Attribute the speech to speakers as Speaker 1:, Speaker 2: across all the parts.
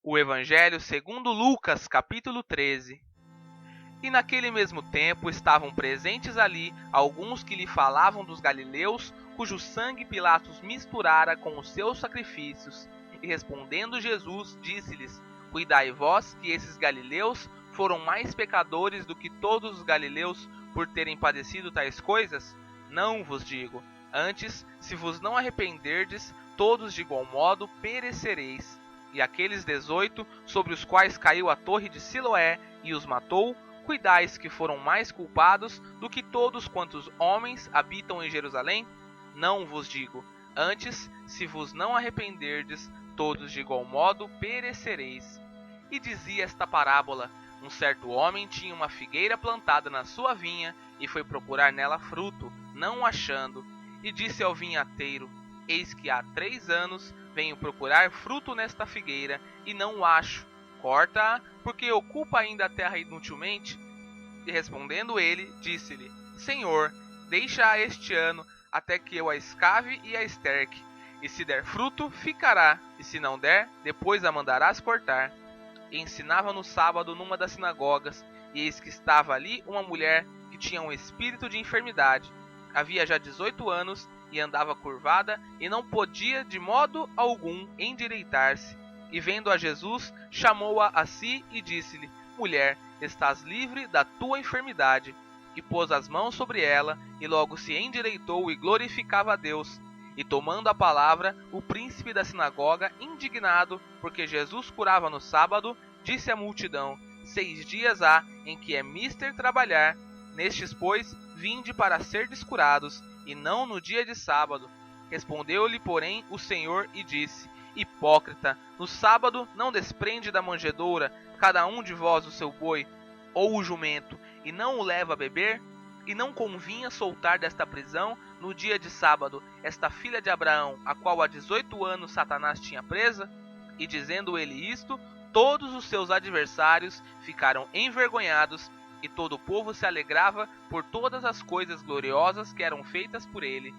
Speaker 1: O Evangelho segundo Lucas, capítulo 13. E naquele mesmo tempo estavam presentes ali alguns que lhe falavam dos galileus, cujo sangue Pilatos misturara com os seus sacrifícios. E respondendo Jesus, disse-lhes: Cuidai vós que esses galileus foram mais pecadores do que todos os galileus por terem padecido tais coisas? Não vos digo. Antes, se vos não arrependerdes, todos de igual modo perecereis. E aqueles 18, sobre os quais caiu a torre de Siloé e os matou, cuidais que foram mais culpados do que todos quantos homens habitam em Jerusalém? Não vos digo. Antes, se vos não arrependerdes, todos de igual modo perecereis. E dizia esta parábola: um certo homem tinha uma figueira plantada na sua vinha e foi procurar nela fruto, não achando. E disse ao vinhateiro: Eis que há 3 anos venho procurar fruto nesta figueira e não o acho. Corta-a, porque ocupa ainda a terra inutilmente. E respondendo ele, disse-lhe: Senhor, deixa-a este ano, até que eu a escave e a esterque. E se der fruto, ficará, e se não der, depois a mandarás cortar. E ensinava no sábado numa das sinagogas, e eis que estava ali uma mulher que tinha um espírito de enfermidade. Havia já 18 anos, e andava curvada, e não podia de modo algum endireitar-se. E vendo a Jesus, chamou-a a si e disse-lhe: Mulher, estás livre da tua enfermidade. E pôs as mãos sobre ela, e logo se endireitou e glorificava a Deus. E tomando a palavra, o príncipe da sinagoga, indignado, porque Jesus curava no sábado, disse à multidão: 6 dias há em que é mister trabalhar. Nestes, pois, vinde para serdes curados, e não no dia de sábado. Respondeu-lhe, porém, o Senhor e disse: Hipócrita, no sábado não desprende da manjedoura cada um de vós o seu boi ou o jumento, e não o leva a beber? E não convinha soltar desta prisão, no dia de sábado, esta filha de Abraão, a qual há 18 anos Satanás tinha presa? E dizendo ele isto, todos os seus adversários ficaram envergonhados, e todo o povo se alegrava por todas as coisas gloriosas que eram feitas por ele.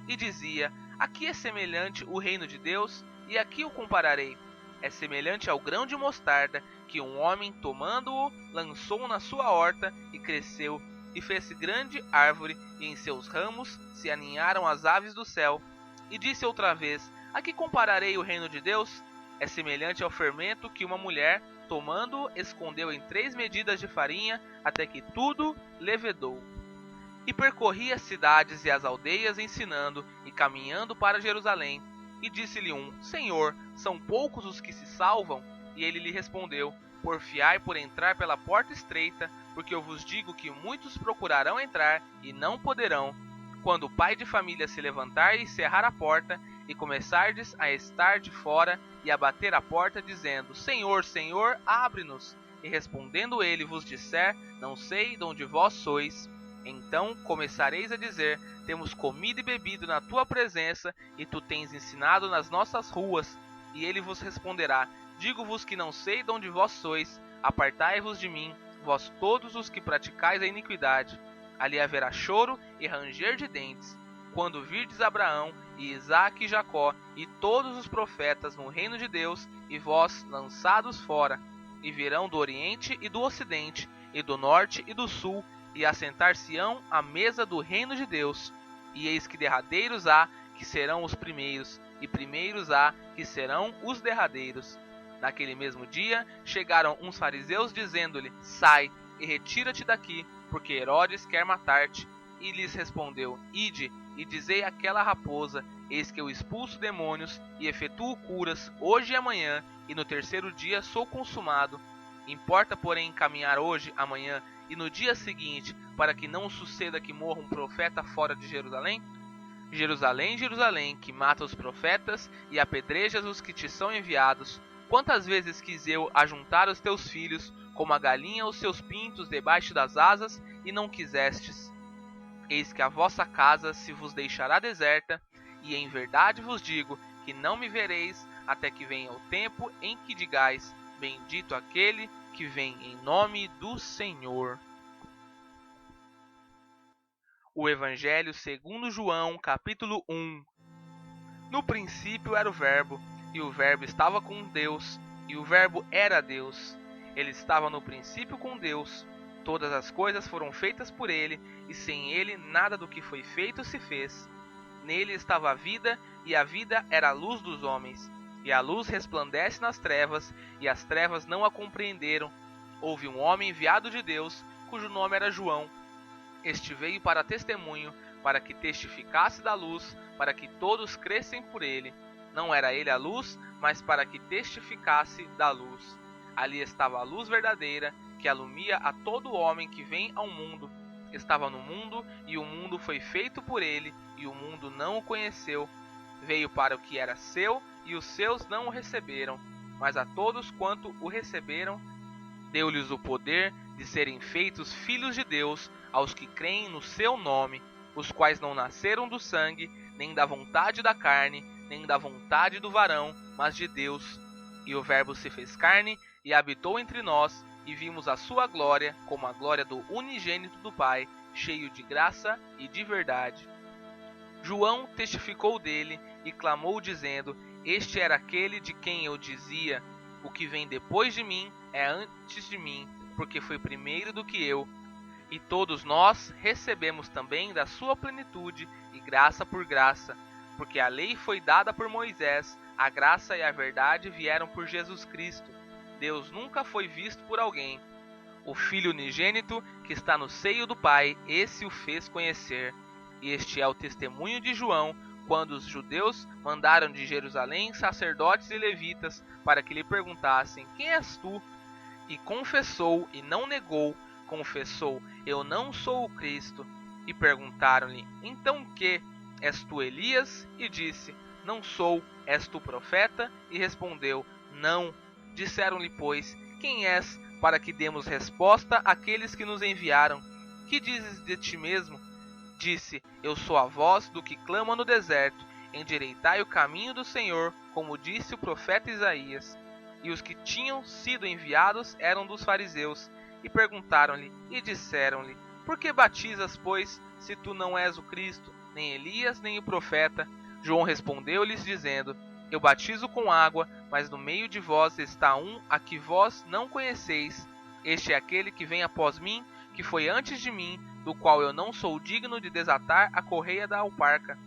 Speaker 1: E dizia: Aqui é semelhante o reino de Deus, e aqui o compararei. É semelhante ao grão de mostarda, que um homem, tomando-o, lançou na sua horta, e cresceu, e fez-se grande árvore, e em seus ramos se aninharam as aves do céu. E disse outra vez: A que compararei o reino de Deus? É semelhante ao fermento que uma mulher, tomando-o, escondeu em 3 medidas de farinha, até que tudo levedou. E percorria as cidades e as aldeias, ensinando e caminhando para Jerusalém. E disse-lhe um: Senhor, são poucos os que se salvam? E ele lhe respondeu: Porfiai por entrar pela porta estreita, porque eu vos digo que muitos procurarão entrar e não poderão. Quando o pai de família se levantar e cerrar a porta, e começardes a estar de fora e a bater a porta, dizendo: Senhor, Senhor, abre-nos. E respondendo ele vos disser: Não sei de onde vós sois. Então começareis a dizer: Temos comido e bebido na tua presença, e tu tens ensinado nas nossas ruas. E ele vos responderá: Digo-vos que não sei de onde vós sois. Apartai-vos de mim, vós todos os que praticais a iniquidade. Ali haverá choro e ranger de dentes, quando virdes Abraão e Isaque e Jacó e todos os profetas no reino de Deus, e vós lançados fora. E virão do oriente e do ocidente, e do norte e do sul, e assentar-se-ão à mesa do reino de Deus. E eis que derradeiros há, que serão os primeiros, e primeiros há, que serão os derradeiros. Naquele mesmo dia, chegaram uns fariseus, dizendo-lhe: Sai, e retira-te daqui, porque Herodes quer matar-te. E lhes respondeu: Ide, e dizei àquela raposa: Eis que eu expulso demônios, e efetuo curas, hoje e amanhã, e no 3º dia sou consumado. Importa, porém, caminhar hoje, amanhã, e no dia seguinte, para que não suceda que morra um profeta fora de Jerusalém? Jerusalém, Jerusalém, que mata os profetas e apedrejas os que te são enviados. Quantas vezes quis eu ajuntar os teus filhos, como a galinha os seus pintos debaixo das asas, e não quisestes? Eis que a vossa casa se vos deixará deserta, e em verdade vos digo que não me vereis, até que venha o tempo em que digais: Bendito aquele que vem em nome do Senhor. O Evangelho segundo João, capítulo 1. No princípio era o Verbo, e o Verbo estava com Deus, e o Verbo era Deus. Ele estava no princípio com Deus. Todas as coisas foram feitas por ele, e sem ele nada do que foi feito se fez. Nele estava a vida, e a vida era a luz dos homens. E a luz resplandece nas trevas, e as trevas não a compreenderam. Houve um homem enviado de Deus, cujo nome era João. Este veio para testemunho, para que testificasse da luz, para que todos crescem por ele. Não era ele a luz, mas para que testificasse da luz. Ali estava a luz verdadeira, que alumia a todo homem que vem ao mundo. Estava no mundo, e o mundo foi feito por ele, e o mundo não o conheceu. Veio para o que era seu, e os seus não o receberam. Mas a todos quanto o receberam, deu-lhes o poder de serem feitos filhos de Deus, aos que creem no seu nome, os quais não nasceram do sangue, nem da vontade da carne, nem da vontade do varão, mas de Deus. E o Verbo se fez carne e habitou entre nós, e vimos a sua glória, como a glória do unigênito do Pai, cheio de graça e de verdade. João testificou dele e clamou dizendo: Este era aquele de quem eu dizia: O que vem depois de mim é antes de mim, porque foi primeiro do que eu. E todos nós recebemos também da sua plenitude, e graça por graça, porque a lei foi dada por Moisés, a graça e a verdade vieram por Jesus Cristo. Deus nunca foi visto por alguém. O Filho unigênito, que está no seio do Pai, esse o fez conhecer. E este é o testemunho de João, quando os judeus mandaram de Jerusalém sacerdotes e levitas para que lhe perguntassem: Quem és tu? E confessou e não negou, confessou: Eu não sou o Cristo. E perguntaram-lhe: Então que? És tu Elias? E disse: Não sou. És tu profeta? E respondeu: Não. Disseram-lhe, pois: Quem és, para que demos resposta àqueles que nos enviaram? Que dizes de ti mesmo? Disse: Eu sou a voz do que clama no deserto, endireitai o caminho do Senhor, como disse o profeta Isaías. E os que tinham sido enviados eram dos fariseus, e perguntaram-lhe, e disseram-lhe: Por que batizas, pois, se tu não és o Cristo, nem Elias, nem o profeta? João respondeu-lhes, dizendo: Eu batizo com água, mas no meio de vós está um a que vós não conheceis. Este é aquele que vem após mim, que foi antes de mim, do qual eu não sou digno de desatar a correia da alparca.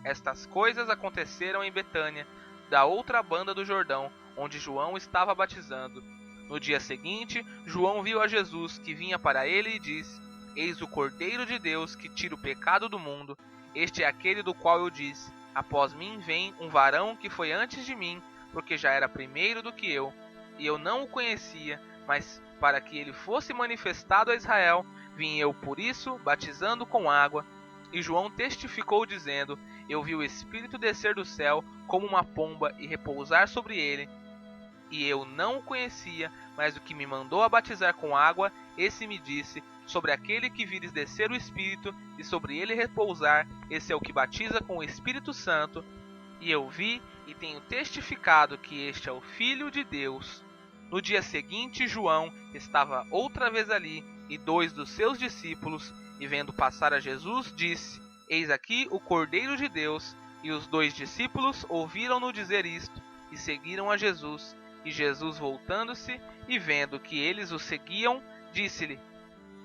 Speaker 1: Estas coisas aconteceram em Betânia, da outra banda do Jordão, onde João estava batizando. No dia seguinte, João viu a Jesus, que vinha para ele, e disse: Eis o Cordeiro de Deus, que tira o pecado do mundo. Este é aquele do qual eu disse: Após mim vem um varão que foi antes de mim, porque já era primeiro do que eu. E eu não o conhecia, mas para que ele fosse manifestado a Israel, vim eu por isso, batizando com água. E João testificou, dizendo: Eu vi o Espírito descer do céu como uma pomba e repousar sobre ele. E eu não o conhecia, mas o que me mandou a batizar com água, esse me disse: Sobre aquele que vires descer o Espírito, e sobre ele repousar, esse é o que batiza com o Espírito Santo. E eu vi e tenho testificado que este é o Filho de Deus. No dia seguinte, João estava outra vez ali, e 2 dos seus discípulos, e vendo passar a Jesus, disse: Eis aqui o Cordeiro de Deus. E os 2 discípulos ouviram-no dizer isto, e seguiram a Jesus. E Jesus, voltando-se, e vendo que eles o seguiam, disse-lhe: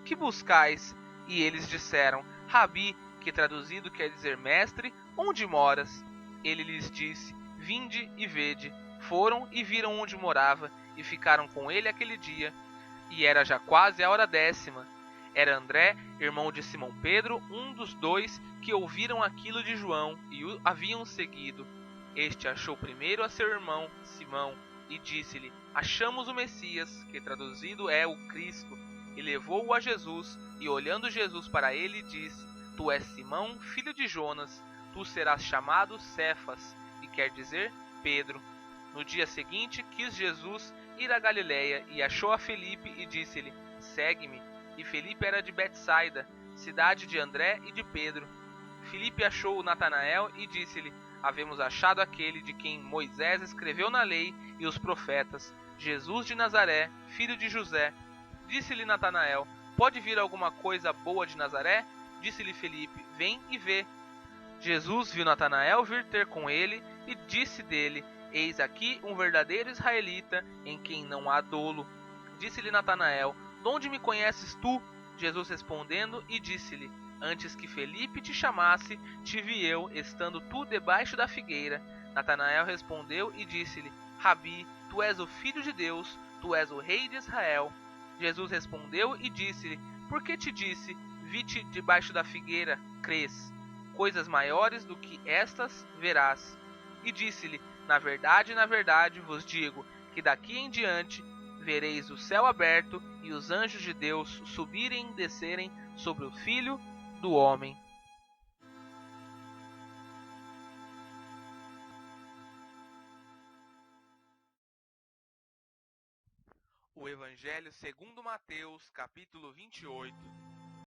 Speaker 1: Que buscais? E eles disseram: Rabi, que traduzido quer dizer mestre, onde moras? Ele lhes disse: Vinde e vede. Foram e viram onde morava, e ficaram com ele aquele dia. E era já quase a hora 10ª. Era André, irmão de Simão Pedro, um dos 2 que ouviram aquilo de João e o haviam seguido. Este achou primeiro a seu irmão, Simão, e disse-lhe: Achamos o Messias, que traduzido é o Cristo. E levou-o a Jesus, e olhando Jesus para ele, disse: Tu és Simão, filho de Jonas, tu serás chamado Cefas, e quer dizer Pedro. No dia seguinte, quis Jesus ir a Galiléia, e achou a Felipe, e disse-lhe: Segue-me. E Felipe era de Betsaida, cidade de André e de Pedro. Felipe achou Natanael, e disse-lhe: Havemos achado aquele de quem Moisés escreveu na lei e os profetas, Jesus de Nazaré, filho de José. Disse-lhe Natanael: Pode vir alguma coisa boa de Nazaré? Disse-lhe Felipe: Vem e vê. Jesus viu Natanael vir ter com ele, e disse dele: Eis aqui um verdadeiro israelita, em quem não há dolo. Disse-lhe Natanael: De onde me conheces tu? Jesus respondendo e disse-lhe: Antes que Felipe te chamasse, te vi eu, estando tu debaixo da figueira. Natanael respondeu e disse-lhe: Rabi, tu és o Filho de Deus, tu és o Rei de Israel. Jesus respondeu e disse-lhe: Por que te disse, vi-te debaixo da figueira, crês? Coisas maiores do que estas verás. E disse-lhe: na verdade vos digo, que daqui em diante vereis o céu aberto e os anjos de Deus subirem e descerem sobre o Filho do Homem. O Evangelho segundo Mateus, capítulo 28.